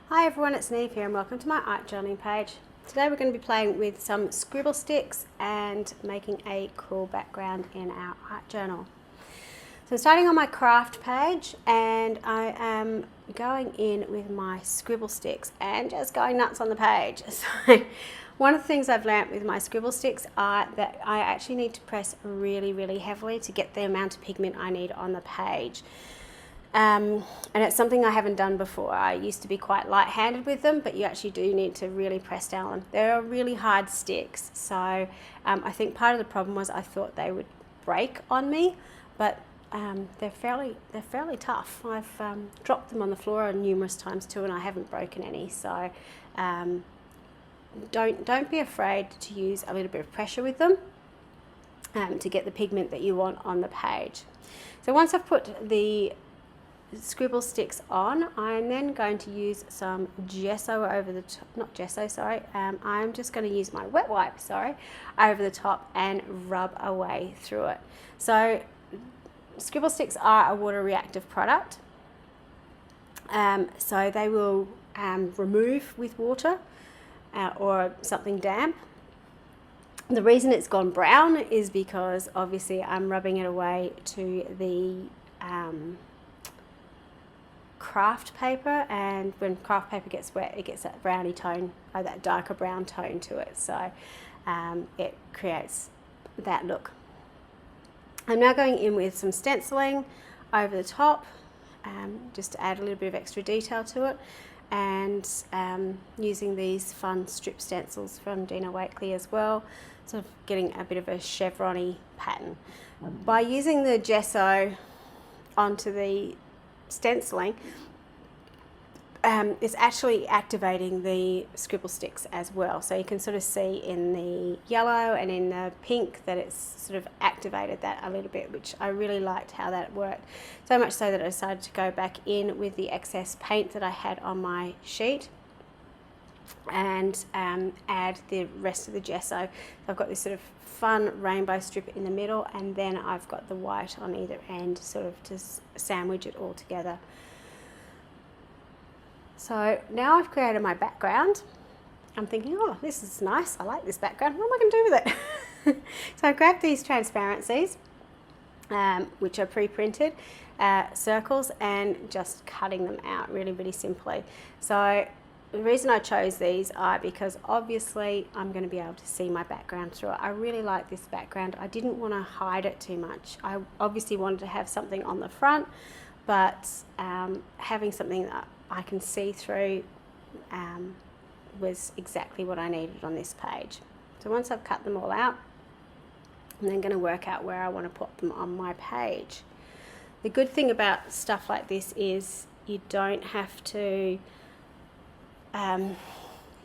Hi everyone, it's Niamh here and welcome to my art journaling page. Today we're going to be playing with some scribble sticks and making a cool background in our art journal. So I'm starting on my craft page and I am going in with my scribble sticks and just going nuts on the page. So one of the things I've learnt with my scribble sticks are that I actually need to press really heavily to get the amount of pigment I need on the page. And it's something I haven't done before. I used to be quite light-handed with them, but you actually do need to really press down on them. They're really hard sticks, so I think part of the problem was I thought they would break on me, but they're fairly tough. I've dropped them on the floor numerous times too, and I haven't broken any. So don't be afraid to use a little bit of pressure with them to get the pigment that you want on the page. So once I've put the scribble sticks on, I'm then going to use some gesso over the top, not gesso, sorry, I'm just going to use my wet wipe, over the top and rub away through it. So scribble sticks are a water reactive product, so they will remove with water or something damp. The reason it's gone brown is because obviously I'm rubbing it away to the craft paper, and when craft paper gets wet it gets that browny tone, or that darker brown tone to it, so it creates that look. I'm now going in with some stenciling over the top, just to add a little bit of extra detail to it, and using these fun strip stencils from Dina Wakely as well, sort of getting a bit of a chevron-y pattern. By using the gesso onto the stenciling, it's actually activating the scribble sticks as well, so you can sort of see in the yellow and in the pink that it's sort of activated that a little bit, which I really liked how that worked, so much so that I decided to go back in with the excess paint that I had on my sheet and add the rest of the gesso. So I've got this sort of fun rainbow strip in the middle, and then I've got the white on either end, sort of to sandwich it all together. So now I've created my background. I'm thinking, oh, this is nice, I like this background, what am I going to do with it? So I grabbed these transparencies, which are pre-printed circles, and just cutting them out really simply. So the reason I chose these are because obviously I'm going to be able to see my background through it. I really like this background. I didn't want to hide it too much. I obviously wanted to have something on the front, but having something that I can see through was exactly what I needed on this page. So once I've cut them all out, I'm then going to work out where I want to put them on my page. The good thing about stuff like this is you don't have to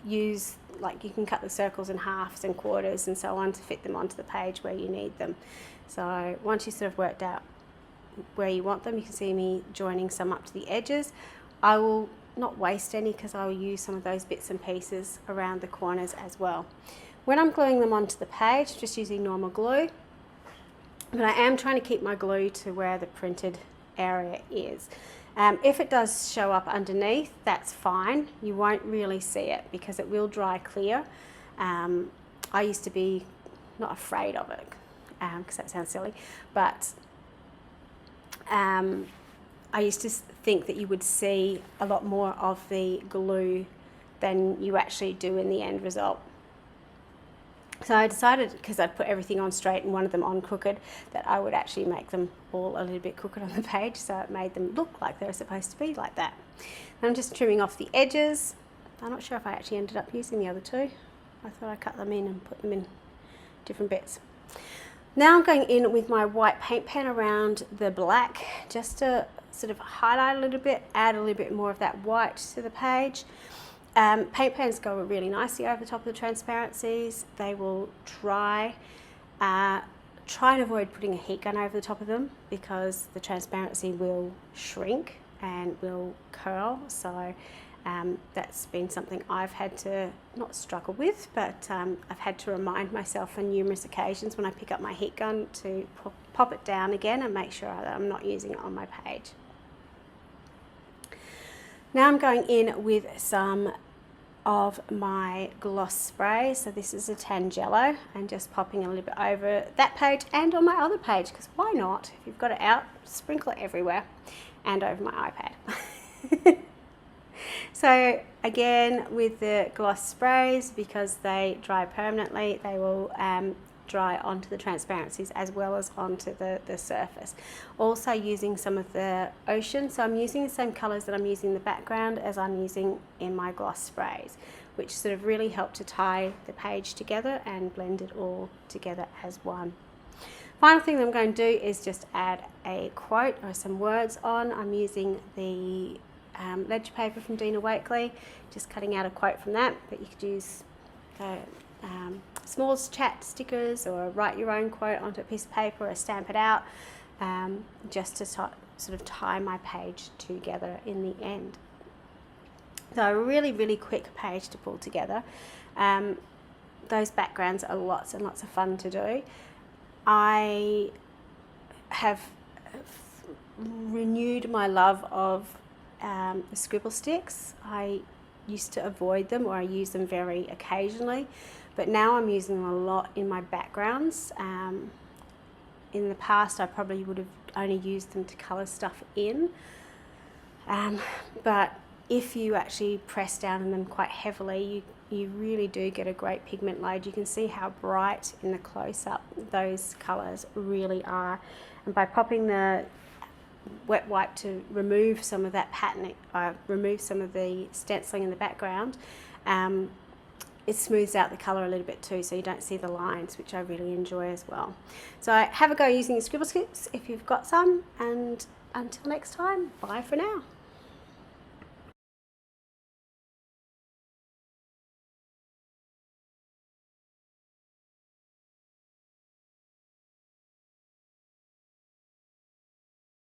use, like, you can cut the circles in halves and quarters and so on to fit them onto the page where you need them. So once you sort of worked out where you want them, you can see me joining some up to the edges. I will not waste any because I will use some of those bits and pieces around the corners as well. When I'm gluing them onto the page, just using normal glue, but I am trying to keep my glue to where the printed area is. If it does show up underneath, that's fine. You won't really see it because it will dry clear. I used to be not afraid of it, because that sounds silly, but I used to think that you would see a lot more of the glue than you actually do in the end result. So I decided, because I'd put everything on straight and one of them on crooked, that I would actually make them all a little bit crooked on the page, so it made them look like they're supposed to be like that. And I'm just trimming off the edges. I'm not sure if I actually ended up using the other two. I thought I cut them in and put them in different bits. Now I'm going in with my white paint pen around the black, just to sort of highlight a little bit, add a little bit more of that white to the page. Paint pens go really nicely over the top of the transparencies. They will dry. Try and avoid putting a heat gun over the top of them because the transparency will shrink and will curl. So that's been something I've had to not struggle with, but I've had to remind myself on numerous occasions when I pick up my heat gun to pop it down again and make sure that I'm not using it on my page. Now I'm going in with some of my gloss spray. So this is a Tangelo, and just popping a little bit over that page and on my other page, because why not? If you've got it out, sprinkle it everywhere and over my iPad. So again, with the gloss sprays, because they dry permanently, they will dry onto the transparencies as well as onto the surface. Also using some of the ocean, so I'm using the same colours that I'm using in the background as I'm using in my gloss sprays, which sort of really help to tie the page together and blend it all together as one. Final thing that I'm going to do is just add a quote or some words on. I'm using the ledger paper from Dina Wakley, just cutting out a quote from that, but you could use small chat stickers or write your own quote onto a piece of paper or stamp it out, just to sort of tie my page together in the end. So a really quick page to pull together. Those backgrounds are lots and lots of fun to do. I have renewed my love of the scribble sticks. I used to avoid them, or I use them very occasionally, but now I'm using them a lot in my backgrounds. In the past I probably would have only used them to colour stuff in, but if you actually press down on them quite heavily, you really do get a great pigment load. You can see how bright in the close-up those colours really are, and by popping the wet wipe to remove some of that patterning, remove some of the stenciling in the background, it smooths out the colour a little bit too, so you don't see the lines, which I really enjoy as well. So have a go using the scribble sticks if you've got some, and until next time, bye for now.